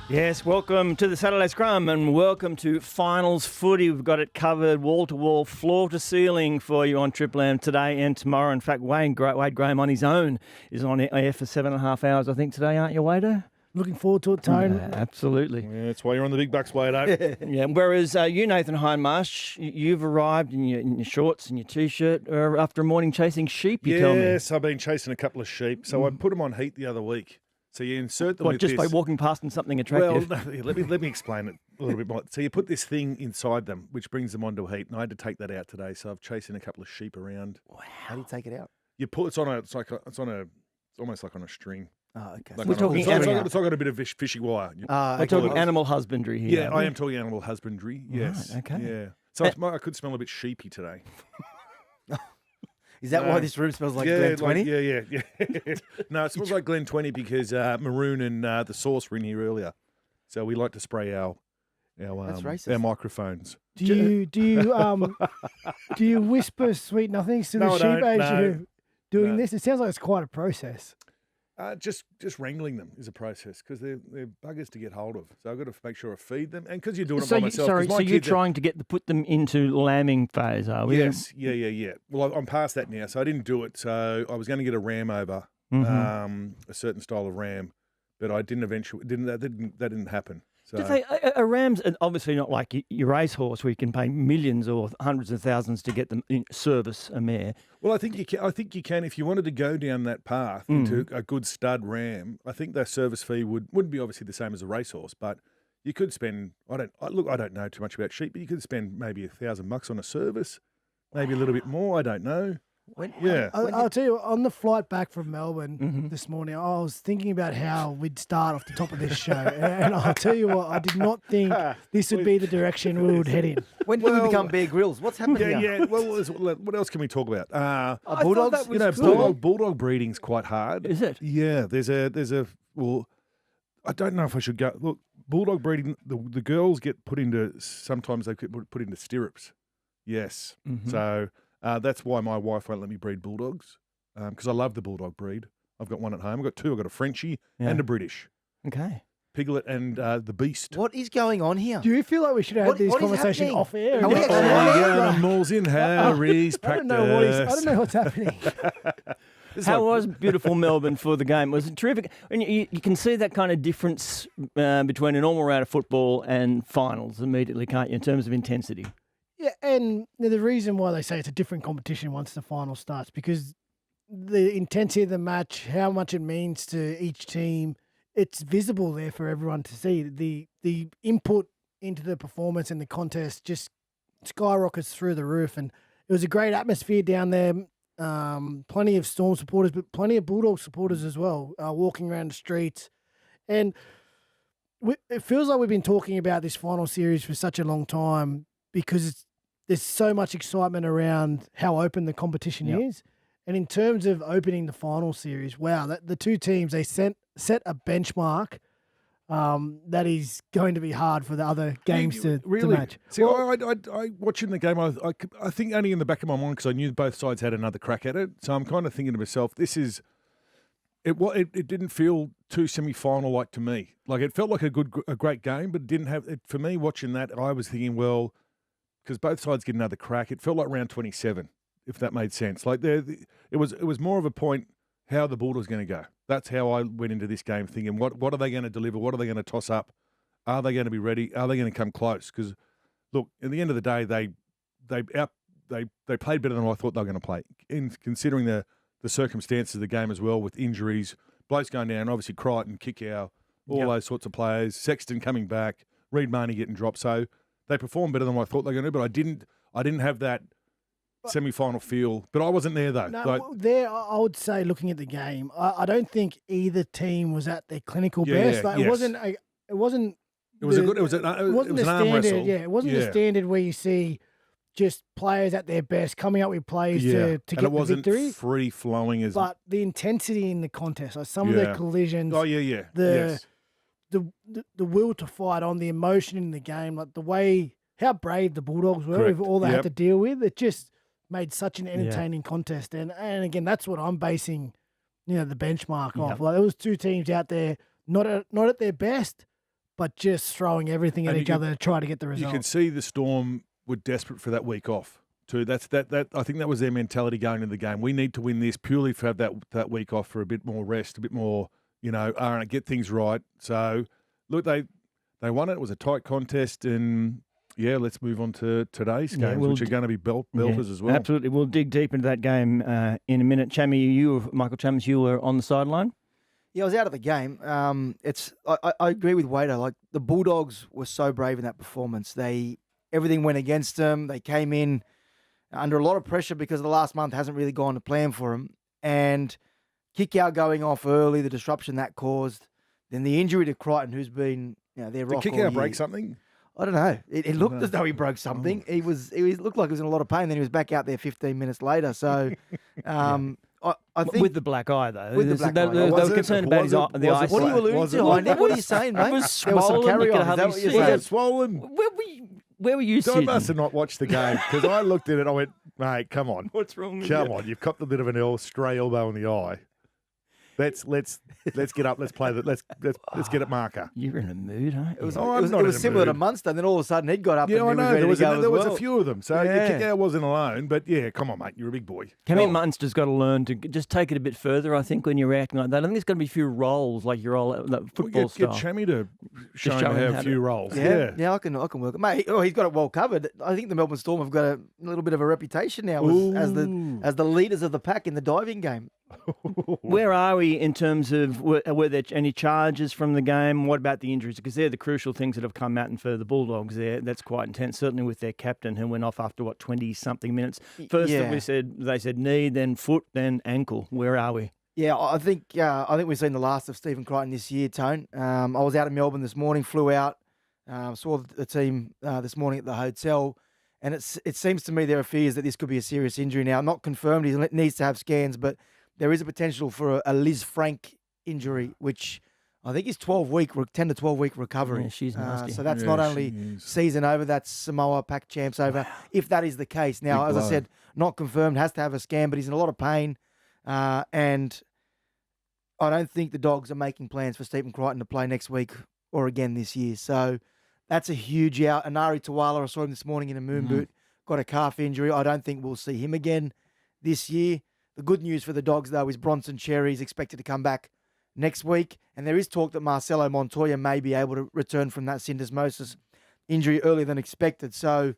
Yes, welcome to the Saturday Scrum and welcome to Finals Footy. We've got it covered wall-to-wall, floor-to-ceiling for you on Triple M today and tomorrow. In fact, Wade Graham on his own is on air for 7.5 hours, I think, today, aren't you, Wader? Looking forward to it, Tony. Absolutely. Yeah, that's why you're on the big bucks, Wade. Yeah. Whereas you, Nathan Hindmarsh, you've arrived in your shorts and your T-shirt after a morning chasing sheep, you tell me. Yes, I've been chasing a couple of sheep. So I put them on heat the other week. So you insert them with just this. by walking past them something attractive? Well, let me explain it a little bit more. So you put this thing inside them, which brings them onto heat. And I had to take that out today. So I've chasing a couple of sheep around. Wow. How do you take it out? You pull it's almost like on a string. Oh, okay. We're talking it's got a bit of fishy wire. We're talking animal husbandry here. Yeah, I am talking animal husbandry. Yes. Right, okay. Yeah. So I could smell a bit sheepy today. Is that why this room smells like Glen 20? Yeah. No, it smells like Glen 20 because Maroon and the Sauce were in here earlier. So we like to spray our microphones. Do you whisper sweet nothings to the sheep as you're doing this? It sounds like it's quite a process. Just wrangling them is a process because they're buggers to get hold of. So I've got to make sure I feed them. And because you're doing it by myself. So you're trying to put them into lambing phase, are we? Yes. Yeah. Well, I'm past that now. So I didn't do it. So I was going to get a ram over, a certain style of ram, but I didn't eventually. That didn't happen. So a ram's obviously not like your racehorse where you can pay millions or hundreds of thousands to get them in service a mare. Well, I think you can if you wanted to go down that path into a good stud ram. I think their service fee wouldn't be obviously the same as a racehorse, but you could spend. I don't know too much about sheep, but you could spend maybe $1,000 on a service, maybe a little bit more. I don't know. I'll tell you, on the flight back from Melbourne this morning, I was thinking about how we'd start off the top of this show. And I'll tell you what, I did not think this would be the direction we would head in. When did we become Bear Grylls? What's happening here? Yeah. Well, what else can we talk about? Bulldogs? Bulldog breeding's quite hard. Is it? Yeah, there's a well, I don't know if I should go. Look, Bulldog breeding, the girls get sometimes they get put into stirrups. Yes. So... that's why my wife won't let me breed bulldogs, because I love the bulldog breed. I've got one at home. I've got two. I've got a Frenchie and a British. Okay. Piglet and the Beast. What is going on here? Do you feel like we should have had this conversation off air? Are we actually Animals in Harry's practice. I don't know what's happening. How was beautiful Melbourne for the game? Was it terrific? And you can see that kind of difference between a normal round of football and finals immediately, can't you, in terms of intensity? Yeah, and the reason why they say it's a different competition once the final starts, because the intensity of the match, how much it means to each team, it's visible there for everyone to see. The input into the performance and the contest just skyrockets through the roof, and it was a great atmosphere down there. Plenty of Storm supporters, but plenty of Bulldog supporters as well, walking around the streets. And it feels like we've been talking about this final series for such a long time, because there's so much excitement around how open the competition is. And in terms of opening the final series, wow, the two teams, they set a benchmark that is going to be hard for the other games to match. See, I watching the game, I think only in the back of my mind, because I knew both sides had another crack at it. So I'm kind of thinking to myself, it didn't feel too semi-final like to me. Like it felt like a great game, but it didn't have it for me. Watching that, I was thinking, well, because both sides get another crack. It felt like round 27, if that made sense. Like it was more of a point how the Bulldogs going to go. That's how I went into this game thinking, what are they going to deliver? What are they going to toss up? Are they going to be ready? Are they going to come close? Because look, at the end of the day, they played better than I thought they were going to play. In considering the circumstances of the game as well, with injuries, blokes going down, obviously Crichton, Kickow, all those sorts of players, Sexton coming back, Reid Marnie getting dropped. So they performed better than I thought they were going to, but I didn't have that semi-final feel. But I wasn't there though. I would say, looking at the game, I don't think either team was at their clinical best. It wasn't an arm wrestle. Yeah, it wasn't the standard where you see just players at their best coming up with plays to get the victory. And it wasn't free flowing but the intensity in the contest, like some of the collisions. Oh yeah. The will to fight on, the emotion in the game, like the way how brave the Bulldogs were with all they had to deal with, it just made such an entertaining contest. And again, that's what I'm basing, the benchmark off. Like there was two teams out there not at their best, but just throwing everything at each other to try to get the result. You could see the Storm were desperate for that week off too. That I think that was their mentality going into the game. We need to win this purely to have that week off for a bit more rest, a bit more, get things right. So look, they won it. It was a tight contest, and yeah, let's move on to today's games, which are going to be belters as well. Absolutely. We'll dig deep into that game in a minute. Michael Chammas, you were on the sideline? Yeah, I was out of the game. I agree with Wader. Like, the Bulldogs were so brave in that performance. Everything went against them. They came in under a lot of pressure because the last month hasn't really gone to plan for them. And kick out going off early, the disruption that caused. Then the injury to Crichton, who's been their rock. Did kick out break something? I don't know. It looked as though he broke something. He looked like he was in a lot of pain. Then he was back out there 15 minutes later. So, I think with the black eye though. With the black eye. They were concerned about the eye. What are you alluding to? What are you saying, mate? It was There was some swollen. carry You could on. Is that hardly what you're see saying? it. Swollen. Where were you Don't sitting? must have not watched the game because I looked at it. I went, mate, come on. What's wrong with Come you? on, you've copped a bit of an stray elbow in the eye. Let's get up. Let's play that. Let's get it marker. You're in a mood, aren't you? It was similar to Munster. Then all of a sudden he'd got up. Yeah, and I he know. was ready to go There was as a few of them. So Yeah. kick out wasn't alone. But yeah, come on, mate. You're a big boy. Cammy Munster's got to learn to just take it a bit further, I think, when you're acting like that. I think there's going to be a few roles, like your old football Get style. Chammy to show him show him how how a few to- roles. Yeah, I can work it, mate. He's got it well covered. I think the Melbourne Storm have got a little bit of a reputation now as the leaders of the pack in the diving game. Where are we in terms of were there any charges from the game? What about the injuries? Because they're the crucial things that have come out, and for the Bulldogs, that's quite intense. Certainly with their captain, who went off after 20-something minutes. First, they said knee, then foot, then ankle. Where are we? Yeah, I think we've seen the last of Stephen Crichton this year, Tone. I was out in Melbourne this morning, flew out, saw the team this morning at the hotel, and it seems to me there are fears that this could be a serious injury now. Not confirmed. He needs to have scans, but there is a potential for a Liz Frank injury, which I think is 10 to 12 week recovery. Yeah, she's nasty. So that's not only season over, that's Samoa Pac champs over, if that is the case. Now, as I said, not confirmed, has to have a scan, but he's in a lot of pain. And I don't think the Dogs are making plans for Stephen Crichton to play next week or again this year. So that's a huge out. Anari Tawala, I saw him this morning in a moon boot, got a calf injury. I don't think we'll see him again this year. The good news for the Dogs, though, is Bronson Cherry is expected to come back next week. And there is talk that Marcelo Montoya may be able to return from that syndesmosis injury earlier than expected. So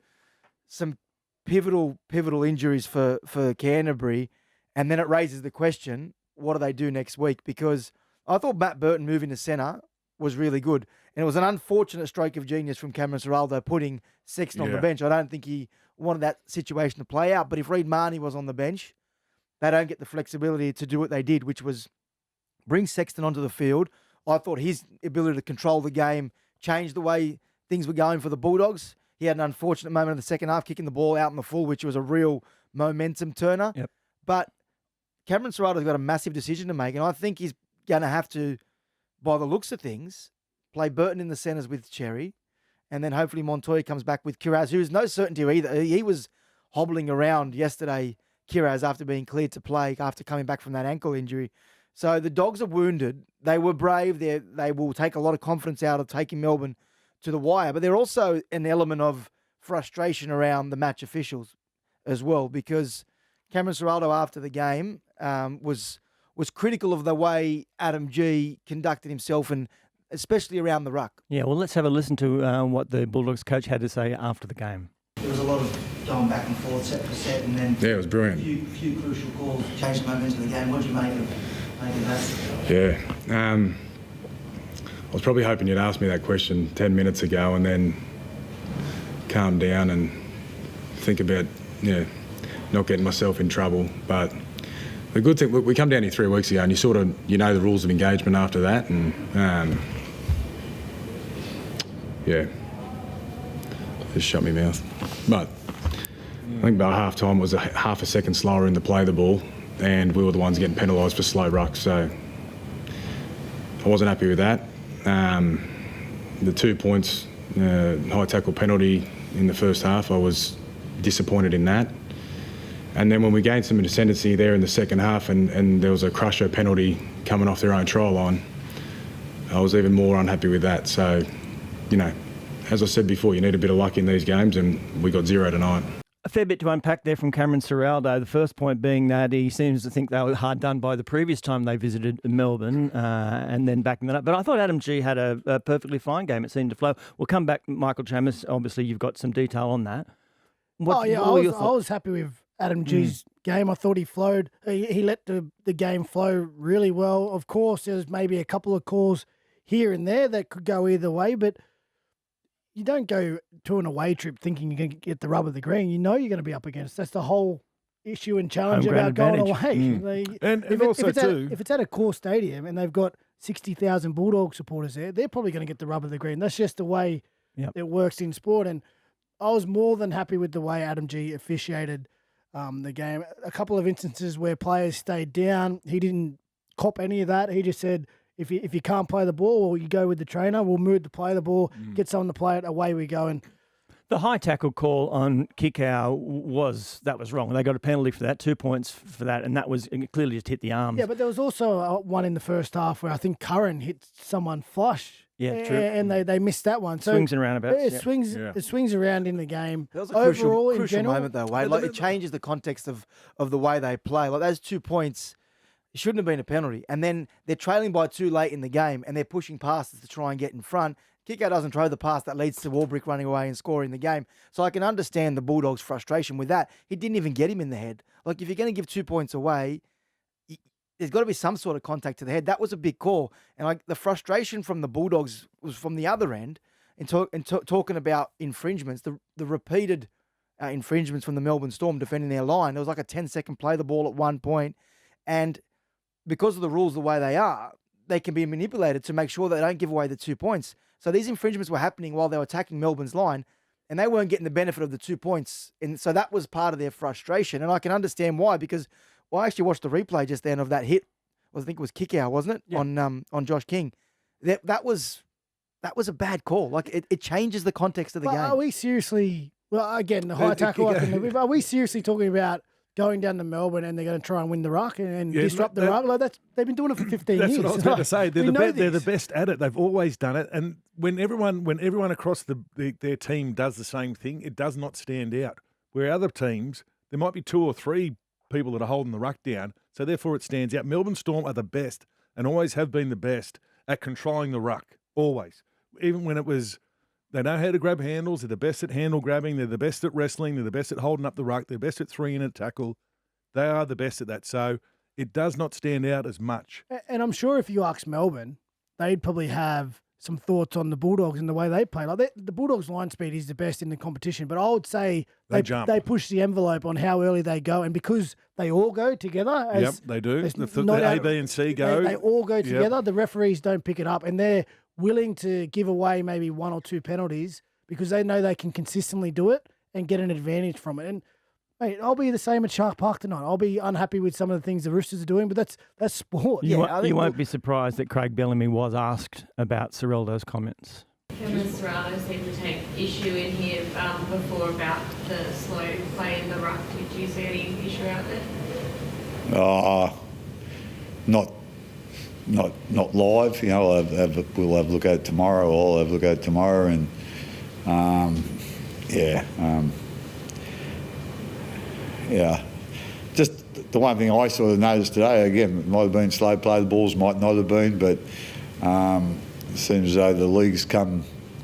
some pivotal injuries for Canterbury. And then it raises the question, what do they do next week? Because I thought Matt Burton moving to centre was really good. And it was an unfortunate stroke of genius from Cameron Ciraldo putting Sexton on the bench. I don't think he wanted that situation to play out. But if Reid Marnie was on the bench, they don't get the flexibility to do what they did, which was bring Sexton onto the field. I thought his ability to control the game changed the way things were going for the Bulldogs. He had an unfortunate moment in the second half, kicking the ball out in the full, which was a real momentum turner. Yep. But Cameron Ciraldo's got a massive decision to make, and I think he's going to have to, by the looks of things, play Burton in the centres with Cherry, and then hopefully Montoya comes back with Kiraz, who's no certainty either. He was hobbling around yesterday, Kiraz, after being cleared to play, after coming back from that ankle injury. So the Dogs are wounded. They were brave. They will take a lot of confidence out of taking Melbourne to the wire. But they're also an element of frustration around the match officials as well, because Cameron Ciraldo after the game was critical of the way Adam G conducted himself, and especially around the ruck. Yeah, well, let's have a listen to what the Bulldogs coach had to say after the game. There was a lot of going back and forth, set for set, and then it was brilliant. A few crucial calls changed the momentum of the game. What did you make of that? Yeah, I was probably hoping you'd ask me that question 10 minutes ago and then calm down and think about, not getting myself in trouble. But the good thing, we come down here 3 weeks ago and you know the rules of engagement after that, and just shut my mouth. But I think about half-time it was half a second slower in the play of the ball, and we were the ones getting penalised for slow ruck, so I wasn't happy with that. The 2 points, high tackle penalty in the first half, I was disappointed in that. And then when we gained some ascendancy there in the second half and there was a crusher penalty coming off their own try line, I was even more unhappy with that. So as I said before, you need a bit of luck in these games, and we got 0-9. A fair bit to unpack there from Cameron Ciraldo. The first point being that he seems to think they were hard done by the previous time they visited Melbourne, and then backing that up. But I thought Adam G had a perfectly fine game. It seemed to flow. We'll come back, Michael Chammas. Obviously, you've got some detail on that. I was happy with Adam G's game. I thought he flowed. He let the game flow really well. Of course, there's maybe a couple of calls here and there that could go either way, but you don't go to an away trip thinking you're going to get the rub of the green. You know you're going to be up against. That's the whole issue and challenge about going away. If it's at a core stadium and they've got 60,000 Bulldog supporters there, they're probably going to get the rub of the green. That's just the way it works in sport. And I was more than happy with the way Adam G officiated the game. A couple of instances where players stayed down. He didn't cop any of that. He just said, if you can't play the ball, or you go with the trainer, we'll move to play the ball, get someone to play it, away we go. And the high tackle call on Kikau was wrong. They got a penalty for that, 2 points for that, and that was clearly just hit the arms. Yeah, but there was also one in the first half where I think Curran hit someone flush. Yeah, true. And they missed that one. So swings and roundabouts. It swings around in the game. That was a crucial moment, though, Wade. Like, it changes the context of the way they play. Like, those 2 points, it shouldn't have been a penalty. And then they're trailing by 2 late in the game, and they're pushing passes to try and get in front. Kickout doesn't throw the pass that leads to Warbrick running away and scoring the game. So I can understand the Bulldogs' frustration with that. He didn't even get him in the head. Like, if you're going to give 2 points away, there's got to be some sort of contact to the head. That was a big call. And like the frustration from the Bulldogs was from the other end and talking about infringements, the repeated infringements from the Melbourne Storm defending their line. There was like a 10-second play the ball at one point. And because of the rules the way they are, they can be manipulated to make sure that they don't give away the 2 points. So these infringements were happening while they were attacking Melbourne's line, and they weren't getting the benefit of the 2 points. And so that was part of their frustration. And I can understand why, because I actually watched the replay just then of that hit. I think it was Kikau, wasn't it? Yeah. On Josh King. That was a bad call. Like it changes the context of the game. Are we seriously? Well, again, the high tackle. Are we seriously talking about going down to Melbourne and they're going to try and win the ruck and disrupt the ruck? Like they've been doing it for 15 years. That's what I was about to say. They're the best at it. They've always done it. And when everyone across their team does the same thing, it does not stand out. Where other teams, there might be 2 or 3 people that are holding the ruck down, so therefore it stands out. Melbourne Storm are the best and always have been the best at controlling the ruck, always. Even when they know how to grab handles, they're the best at handle grabbing, they're the best at wrestling, they're the best at holding up the ruck, they're best at 3-in tackle. They are the best at that, so it does not stand out as much. And I'm sure if you ask Melbourne, they'd probably have some thoughts on the Bulldogs and the way they play. Like the Bulldogs' line speed is the best in the competition, but I would say they push the envelope on how early they go, and because they all go together. Yep, they do. The A, B, and C go. They all go together. Yep. The referees don't pick it up, and they're willing to give away maybe 1 or 2 penalties because they know they can consistently do it and get an advantage from it. And mate, I'll be the same at Shark Park tonight. I'll be unhappy with some of the things the Roosters are doing, but that's sport. You won't be surprised that Craig Bellamy was asked about Ciraldo's comments. Cameron Ciraldo seemed to take issue in here before about the slow play in the ruck. Did you see any issue out there? Not live. You know, we'll have a look at it tomorrow. I'll have a look at it tomorrow, and just the one thing I sort of noticed today, again, it might have been slow play, the balls might not have been, but it seems as though the league's got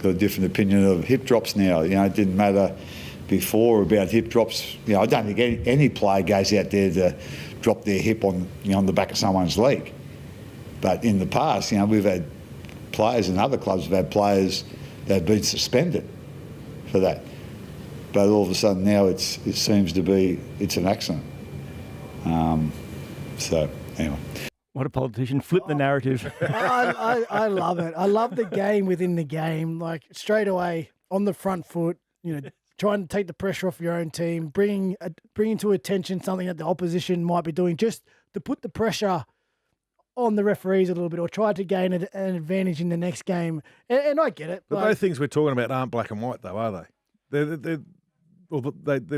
a different opinion of hip drops now. You know, it didn't matter before about hip drops. You know, I don't think any player goes out there to drop their hip on the back of someone's leg. But in the past, you know, we've had players, and other clubs have had players that have been suspended for that. But all of a sudden now it seems to be an accident. So anyway. What a politician. Flip the narrative. I love it. I love the game within the game. Like straight away on the front foot, you know, trying to take the pressure off your own team, bringing to attention something that the opposition might be doing, just to put the pressure on the referees a little bit, or try to gain an advantage in the next game. And I get it. But those things we're talking about aren't black and white, though, are they? They're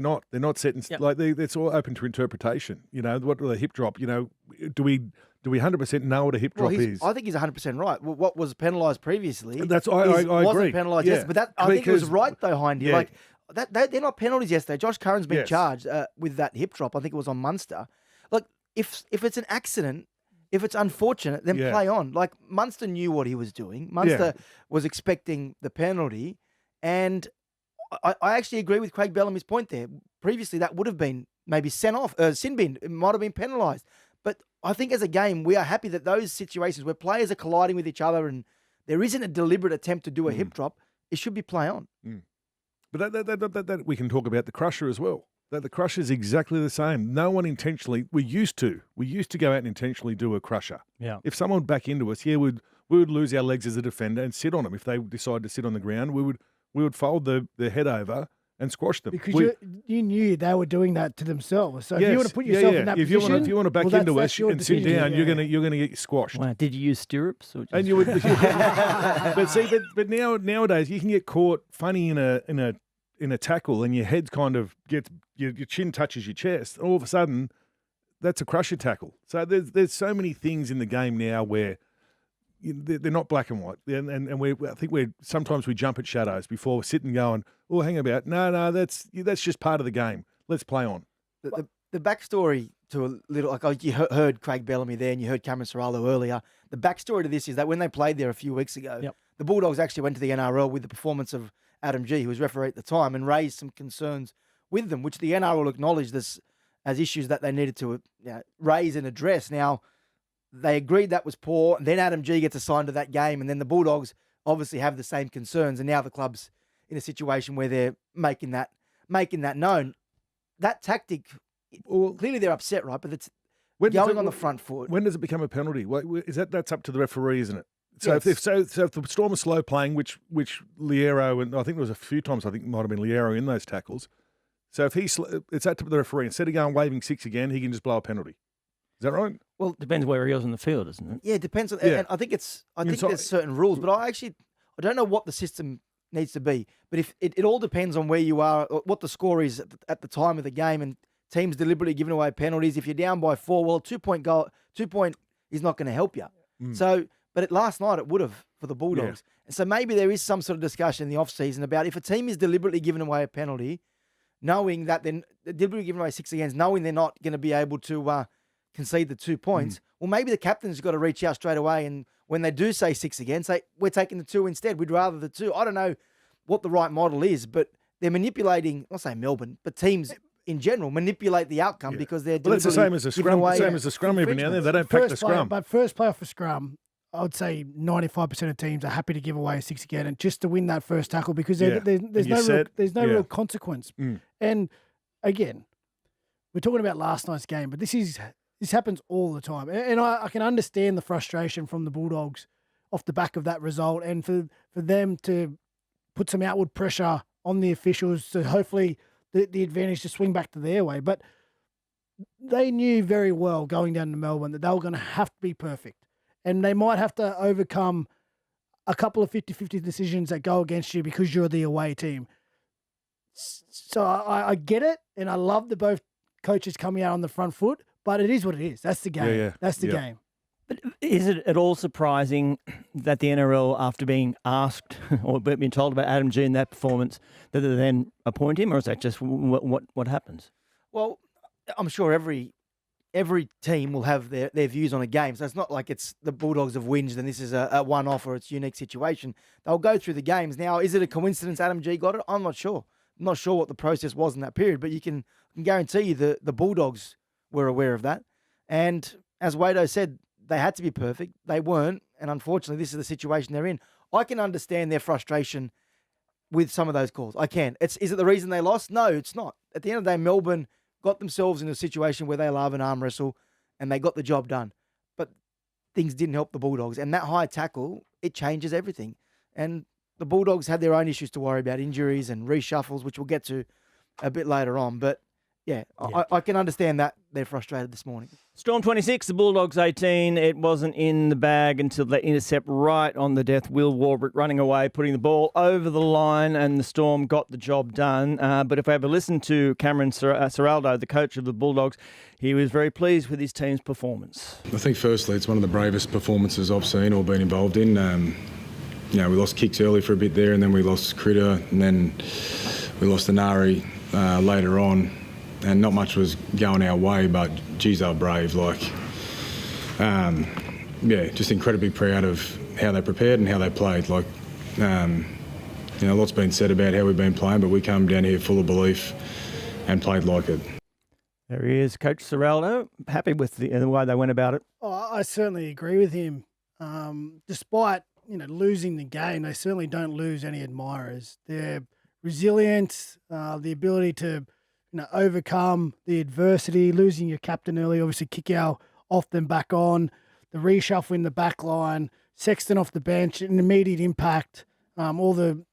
not. They're not set in. Yep. Like it's all open to interpretation. You know, what do the hip drop? You know, do we Do we 100% know what a hip drop is? I think he's 100% right. Well, what was penalised previously? I agree. Wasn't penalised yesterday, but I think it was right though, Hindy. Yeah. Like they're not penalties yesterday. Josh Curran's been charged with that hip drop. I think it was on Munster. Like if it's an accident, if it's unfortunate, then play on. Like Munster knew what he was doing. Munster was expecting the penalty, and I actually agree with Craig Bellamy's point there. Previously, that would have been maybe sent off, sin bin. It might have been penalised. But I think as a game, we are happy that those situations where players are colliding with each other and there isn't a deliberate attempt to do a hip drop, it should be play on. But that we can talk about the crusher as well. That the crusher is exactly the same. No one intentionally. We used to go out and intentionally do a crusher. Yeah. If someone would back into us, we would lose our legs as a defender and sit on them. If they decide to sit on the ground, we would fold the head over and squash them. Because you knew they were doing that to themselves. So if you want to put yourself in that position, if you want to back into us and sit down, you're gonna get squashed. Wow. Did you use stirrups? Or just... And you would, but nowadays you can get caught funny in a tackle, and your head's kind of gets your chin touches your chest. All of a sudden, that's a crusher tackle. So there's so many things in the game now where they're not black and white, and I think sometimes we jump at shadows before sitting going, oh, hang about, no, that's just part of the game. Let's play on. The backstory to a little, like you heard Craig Bellamy there, and you heard Cameron Serralo earlier. The backstory to this is that when they played there a few weeks ago, the Bulldogs actually went to the NRL with the performance of Adam G, who was referee at the time, and raised some concerns with them, which the NRL acknowledged as issues that they needed to raise and address. Now, they agreed that was poor, and then Adam G gets assigned to that game, and then the Bulldogs obviously have the same concerns, and now the club's in a situation where they're making that known. That tactic, clearly they're upset, right? But it's going on the front foot. When does it become a penalty? That's up to the referee, isn't it? So if the Storm are slow playing, which Liero, and I think there was a few times, I think it might have been Liero in those tackles. So if it's up to the referee. Instead of going waving six again, he can just blow a penalty. Is that right? Well, it depends where he is in the field, doesn't it? Yeah, it depends on. And I think there's certain rules, but I don't know what the system needs to be. But if it all depends on where you are, what the score is at the time of the game, and teams deliberately giving away penalties. If you're down by 4, well, 2 point is not going to help you. So, but last night it would have for the Bulldogs. And so maybe there is some sort of discussion in the off season about if a team is deliberately giving away a penalty, knowing that they're deliberately giving away 6 against, knowing they're not going to be able to concede the 2 points. Well, maybe the captain's got to reach out straight away, and when they do say 6 again, say, we're taking the 2 instead. We'd rather the 2. I don't know what the right model is, but they're manipulating, I'll say Melbourne, but teams in general manipulate the outcome because they're doing. Well, that's the same as a scrum. Same as a scrum every now and then. They don't pack the scrum. But first playoff for scrum, I would say 95% of teams are happy to give away a 6 again, and just to win that first tackle because there's no real consequence. And again, we're talking about last night's game, but this happens all the time, and I can understand the frustration from the Bulldogs off the back of that result, and for them to put some outward pressure on the officials to hopefully the advantage to swing back to their way. But they knew very well going down to Melbourne that they were going to have to be perfect. And they might have to overcome a couple of 50-50 decisions that go against you because you're the away team. So I get it, and I love that both coaches coming out on the front foot, but it is what it is. That's the game. That's the game. But is it at all surprising that the NRL, after being asked or being told about Adam G in that performance, that they then appoint him, or is that just what happens? Well, I'm sure every team will have their views on a game. So it's not like it's the Bulldogs have whinged and this is a one-off or it's a unique situation. They'll go through the games. Now, is it a coincidence Adam G got it? I'm not sure. I'm not sure what the process was in that period, but I can guarantee you the Bulldogs were aware of that. And as Wado said, they had to be perfect. They weren't. And unfortunately, this is the situation they're in. I can understand their frustration with some of those calls. I can. Is it the reason they lost? No, it's not. At the end of the day, Melbourne got themselves in a situation where they love an arm wrestle and they got the job done. But things didn't help the Bulldogs. And that high tackle, it changes everything. And the Bulldogs had their own issues to worry about, injuries and reshuffles, which we'll get to a bit later on. But I can understand that they're frustrated this morning. Storm 26, the Bulldogs 18. It wasn't in the bag until they intercept right on the death. Will Warbrick running away, putting the ball over the line, and the Storm got the job done. But if I ever listened to Cameron Ciraldo, the coach of the Bulldogs, he was very pleased with his team's performance. I think firstly it's one of the bravest performances I've seen or been involved in. We lost kicks early for a bit there, and then we lost Critter, and then we lost Anari later on. And not much was going our way, but geez, they were brave. Just incredibly proud of how they prepared and how they played. Lots been said about how we've been playing, but we came down here full of belief and played like it. There he is, Coach Ciraldo. Happy with the way they went about it. Oh, I certainly agree with him. Despite losing the game, they certainly don't lose any admirers. Their resilience, the ability to overcome the adversity, losing your captain early, obviously Kikau off then back on, the reshuffle in the back line, Sexton off the bench, an immediate impact. We know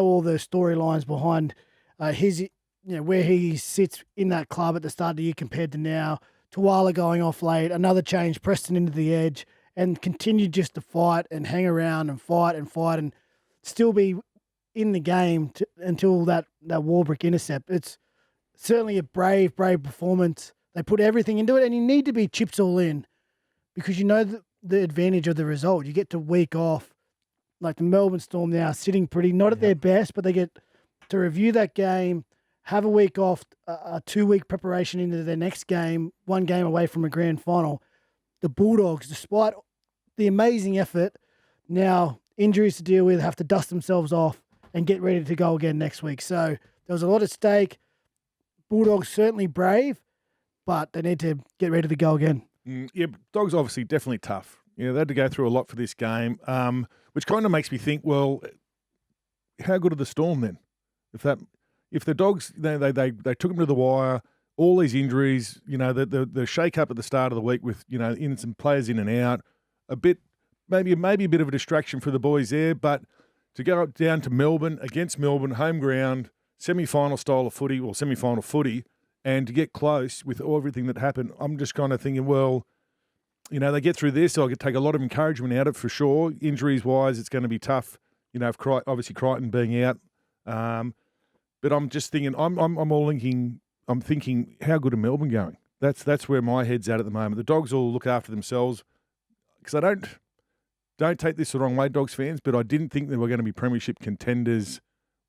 all the storylines behind his, where he sits in that club at the start of the year compared to now. Tuala going off late, another change, Preston into the edge, and continue just to fight and hang around and fight and still be in the game until that Warbrick intercept. It's certainly a brave performance. They put everything into it, and you need to be chips all in because the advantage of the result. You get to week off, like the Melbourne Storm now, sitting pretty, not at their best, but they get to review that game, have a week off, a 2-week preparation into their next game, one game away from a grand final. The Bulldogs, despite the amazing effort, now injuries to deal with, have to dust themselves off and get ready to go again next week. So there was a lot at stake. Bulldogs certainly brave, but they need to get ready to go again. Dogs obviously definitely tough. They had to go through a lot for this game, which kind of makes me think, well, how good are the Storm then? If the Dogs, they took them to the wire, all these injuries, the shake-up at the start of the week with, in some players in and out, maybe a bit of a distraction for the boys there, but to go down to Melbourne, against Melbourne, home ground, semi-final style of footy, or semi-final footy, and to get close with everything that happened, I'm just kind of thinking, well, they get through this, so I could take a lot of encouragement out of it for sure. Injuries-wise, it's going to be tough, obviously Crichton being out. But I'm just thinking, I'm thinking, how good are Melbourne going? That's where my head's at the moment. The Dogs will look after themselves, because I don't take this the wrong way, Dogs fans, but I didn't think they were going to be premiership contenders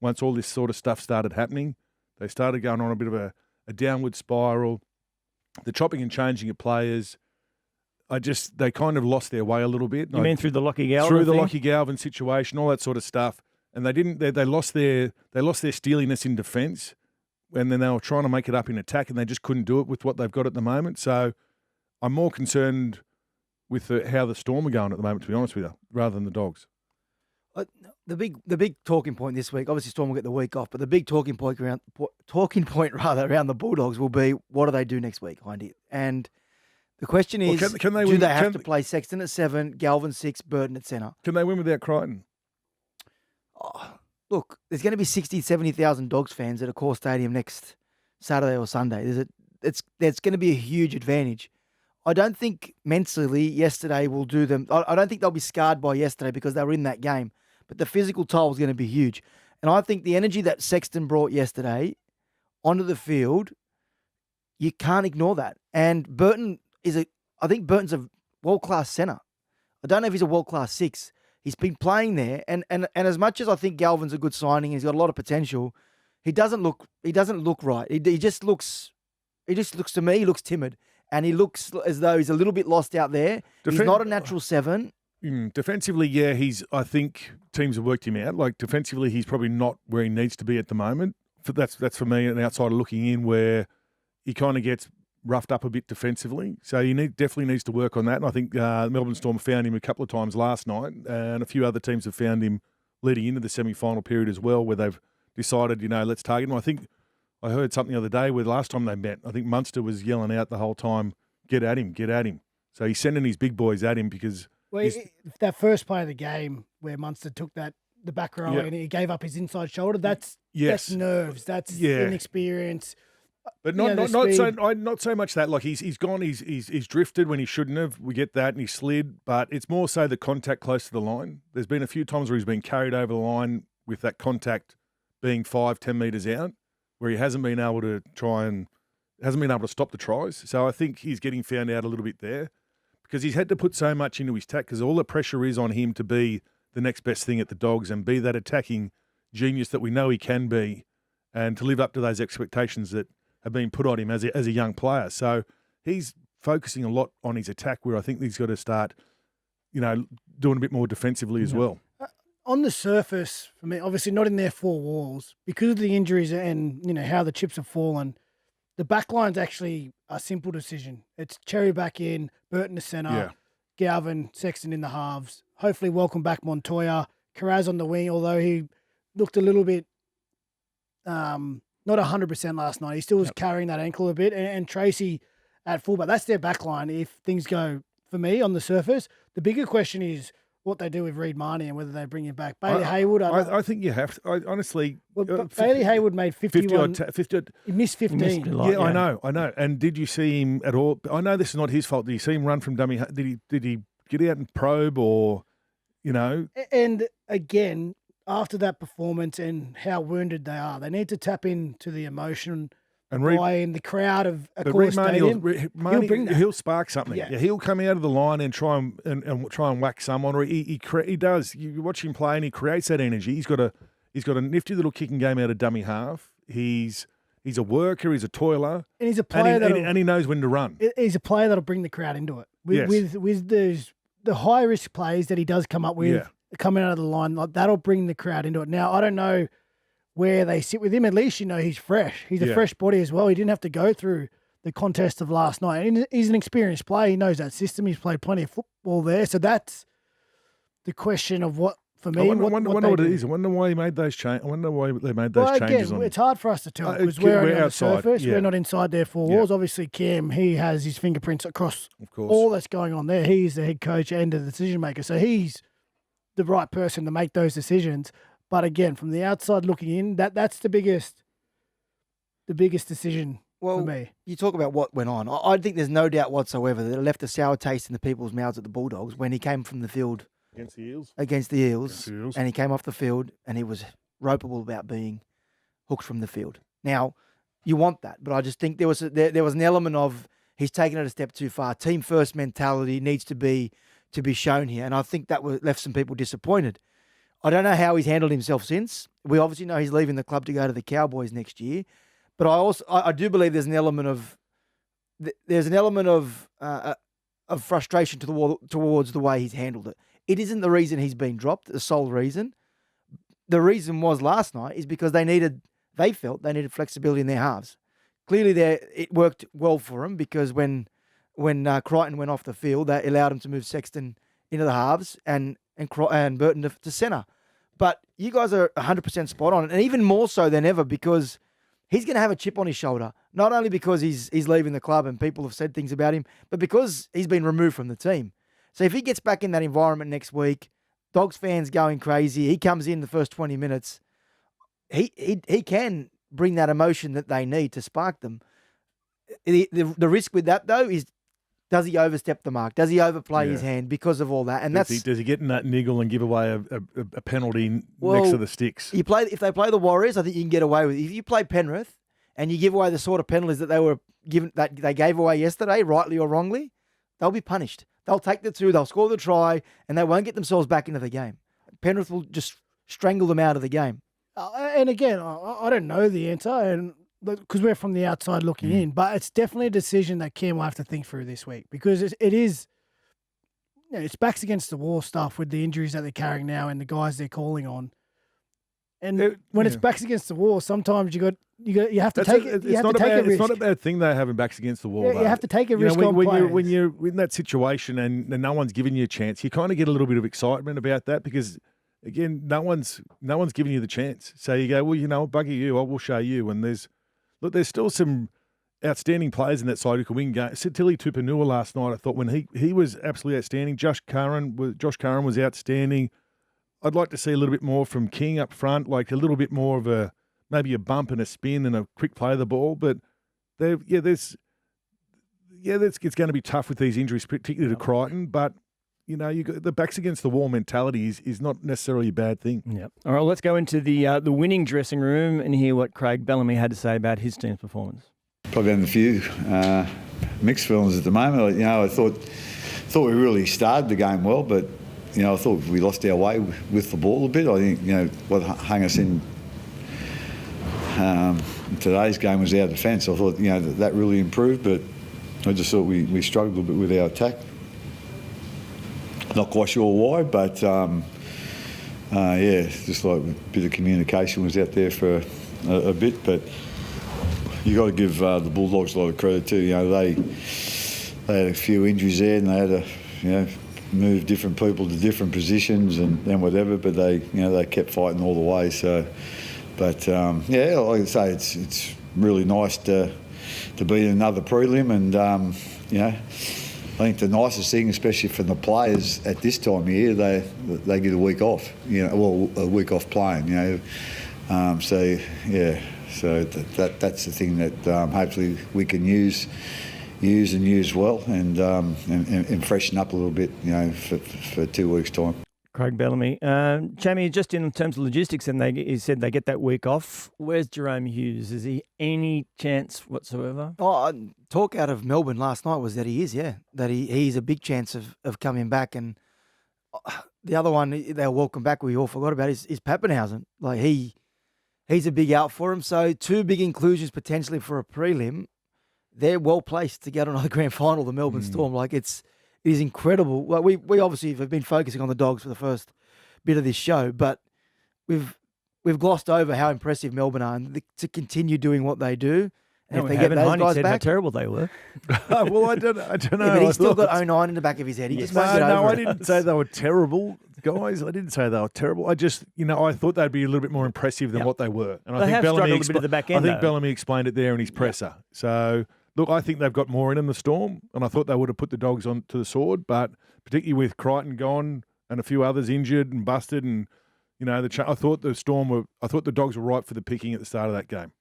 once all this sort of stuff started happening. They started going on a bit of a downward spiral. The chopping and changing of players, they kind of lost their way a little bit. You mean through the Lockie Galvin Through the thing? Lockie Galvin situation, all that sort of stuff. And they lost their steeliness in defence, and then they were trying to make it up in attack, and they just couldn't do it with what they've got at the moment. So I'm more concerned with how the Storm are going at the moment, to be honest with you, rather than the Dogs. The big talking point this week, obviously Storm will get the week off, but the big talking point around the Bulldogs will be, what do they do next week, Hindy? And the question is, do they have to play Sexton at 7, Galvin 6, Burton at centre? Can they win without Crichton? Look, there's going to be 60,000, 70,000 Dogs fans at a core stadium next Saturday or Sunday. There's going to be a huge advantage. I don't think mentally yesterday will do them. I don't think they'll be scarred by yesterday because they were in that game. But the physical toll is going to be huge. And I think the energy that Sexton brought yesterday onto the field, you can't ignore that. And Burton I think Burton's a world-class centre. I don't know if he's a world-class 6. He's been playing there. And as much as I think Galvin's a good signing, he's got a lot of potential, he doesn't look right. He just looks to me, he looks timid. And he looks as though he's a little bit lost out there. He's not a natural 7. Defensively, yeah, I think teams have worked him out. Like, defensively, he's probably not where he needs to be at the moment. That's for me an outsider looking in, where he kind of gets roughed up a bit defensively. So he definitely needs to work on that. And I think Melbourne Storm found him a couple of times last night, and a few other teams have found him leading into the semi-final period as well, where they've decided, let's target him. I think I heard something the other day where last time they met, I think Munster was yelling out the whole time, get at him, get at him. So he's sending his big boys at him because... Well, that first play of the game where Munster took the back row and he gave up his inside shoulder, that's nerves, that's inexperience. But you know, not the speed. not so much that. Like he's gone, he's drifted when he shouldn't have. We get that, and he slid. But it's more so the contact close to the line. There's been a few times where he's been carried over the line with that contact being 5-10 metres out, where he hasn't been able to stop the tries. So I think he's getting found out a little bit there because he's had to put so much into his tack because all the pressure is on him to be the next best thing at the Dogs and be that attacking genius that we know he can be, and to live up to those expectations that have been put on him as a young player. So he's focusing a lot on his attack where I think he's got to start, doing a bit more defensively as well. On the surface, for me, obviously not in their four walls, because of the injuries and, how the chips have fallen, the back line's actually a simple decision. It's Cherry back in, Burton to centre, Galvin, Sexton in the halves. Hopefully welcome back Montoya. Carraz on the wing, although he looked a little bit not 100% last night. He still was carrying that ankle a bit. And Tracy at fullback. That's their back line if things go, for me, on the surface. The bigger question is what they do with Reid Marnie and whether they bring him back. Bailey Hayward. I think you have to. Honestly. Bailey Hayward made 51. 50 he missed 15. I know. And did you see him at all? I know this is not his fault. Did you see him run from dummy? Did he get out and probe or, And again, after that performance and how wounded they are, they need to tap into the emotion and in the crowd of a core stadium. He'll bring that. He'll spark something. Yeah, he'll come out of the line and try and whack someone. Or he does. You watch him play and he creates that energy. He's got a nifty little kicking game out of dummy half. He's a worker. He's a toiler. And he's a player and he knows when to run. He's a player that'll bring the crowd into it. With the high risk plays that he does come up with. Yeah. Coming out of the line, that'll bring the crowd into it. Now, I don't know where they sit with him. At least, he's fresh. He's a fresh body as well. He didn't have to go through the contest of last night. And he's an experienced player. He knows that system. He's played plenty of football there. So that's the question of what, for me, I wonder what it is. I wonder why he made those changes. I wonder why they made those changes. Again, it's hard for us to tell because we're on the surface. Yeah. We're not inside their four walls. Obviously, Cam, he has his fingerprints across all that's going on there. He's the head coach and the decision maker. So he's the right person to make those decisions. But again, from the outside looking in, that's the biggest decision for me. You talk about what went on. I think there's no doubt whatsoever that it left a sour taste in the people's mouths at the Bulldogs when he came from the field against the Eels. And he came off the field and he was ropeable about being hooked from the field. Now, you want that, but I just think there was an element of he's taken it a step too far. Team first mentality needs to be shown here, and I think that left some people disappointed. I don't know how he's handled himself since. We obviously know he's leaving the club to go to the Cowboys next year, but I do believe there's an element of frustration towards the way he's handled it. It isn't the reason he's been dropped, the sole reason. The reason was last night is because they felt they needed flexibility in their halves. Clearly, it worked well for them because when Crichton went off the field, that allowed him to move Sexton into the halves and Burton to centre. But you guys are 100% spot on, and even more so than ever because he's going to have a chip on his shoulder, not only because he's leaving the club and people have said things about him, but because he's been removed from the team. So if he gets back in that environment next week, Dogs fans going crazy, he comes in the first 20 minutes, he can bring that emotion that they need to spark them. The risk with that, though, is does he overstep the mark? Does he overplay his hand because of all that? And does he get in that niggle and give away a penalty next to the sticks? If they play the Warriors, I think you can get away with it. If you play Penrith and you give away the sort of penalties that they gave away yesterday, rightly or wrongly, they'll be punished. They'll take the two, they'll score the try, and they won't get themselves back into the game. Penrith will just strangle them out of the game. And again, I don't know the answer, and because we're from the outside looking in, but it's definitely a decision that Cam will have to think through this week because it is, it's backs against the wall stuff with the injuries that they're carrying now and the guys they're calling on. And when it's backs against the wall, sometimes you have to take it. It's not a bad thing though having backs against the wall. Yeah, you have to take a risk on players. When you're in that situation and no one's giving you a chance, you kind of get a little bit of excitement about that because again, no one's giving you the chance. So you go, well, bugger you, I will show you. And there's still some outstanding players in that side who can win games. Tilly Tupanua last night, I thought when he was absolutely outstanding. Josh Curran was outstanding. I'd like to see a little bit more from King up front, like a little bit more of maybe a bump and a spin and a quick play of the ball. But it's going to be tough with these injuries, particularly to Crichton. But the backs against the wall mentality is not necessarily a bad thing. Yeah. All right, let's go into the winning dressing room and hear what Craig Bellamy had to say about his team's performance. Probably having a few mixed feelings at the moment. I thought we really started the game well, but I thought we lost our way with the ball a bit. I think what hung us in today's game was our defence. I thought that really improved, but I just thought we struggled a little bit with our attack. Not quite sure why, but just like a bit of communication was out there for a bit. But you got to give the Bulldogs a lot of credit too. They had a few injuries there, and they had to move different people to different positions and whatever. But they kept fighting all the way. So, but like I say, it's really nice to be in another prelim, and I think the nicest thing, especially for the players at this time of year, they get a week off. A week off playing. So that's the thing that hopefully we can use well and freshen up a little bit. For 2 weeks' time. Craig Bellamy. Chammy, just in terms of logistics, and he said they get that week off. Where's Jerome Hughes? Is he any chance whatsoever? Talk out of Melbourne last night was that he is, that he's a big chance of coming back. And the other one they'll welcome back, we all forgot about, is Pappenhausen. Like he's a big out for him. So 2 big inclusions potentially for a prelim. They're well placed to get another grand final, the Melbourne Storm. Like it is incredible. Well, we obviously have been focusing on the Dogs for the first bit of this show, but we've glossed over how impressive Melbourne are, and to continue doing what they do. And if they get those guys said back, how terrible they were. Well, I don't know. Yeah, but he's still got 09 in the back of his head. He just won't get over I it. didn't say they were terrible, guys. I didn't say they were terrible. I just, I thought they'd be a little bit more impressive than what they were. And They have struggled a bit at the back end, I think though. Bellamy explained it there in his presser. So, look, I think they've got more in them, the Storm, and I thought they would have put the Dogs on to the sword, but particularly with Crichton gone and a few others injured and busted, and I thought the Dogs were ripe for the picking at the start of that game.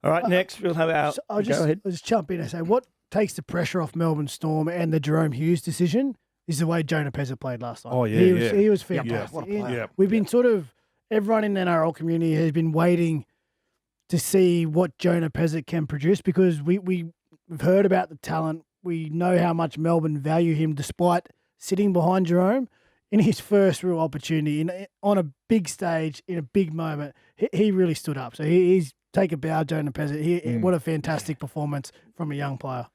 All right, next we'll have our. I'll just jump in and say what takes the pressure off Melbourne Storm and the Jerome Hughes decision is the way Jonah Pezza played last night. Oh, yeah, he was fantastic. Yeah, what a player. Yeah. We've been everyone in the NRL community has been waiting to see what Jonah Pezza can produce, because we've heard about the talent. We know how much Melbourne value him despite sitting behind Jerome. In his first real opportunity, on a big stage, in a big moment, he really stood up. So he's take a bow, Jonah Pezza. What a fantastic performance from a young player.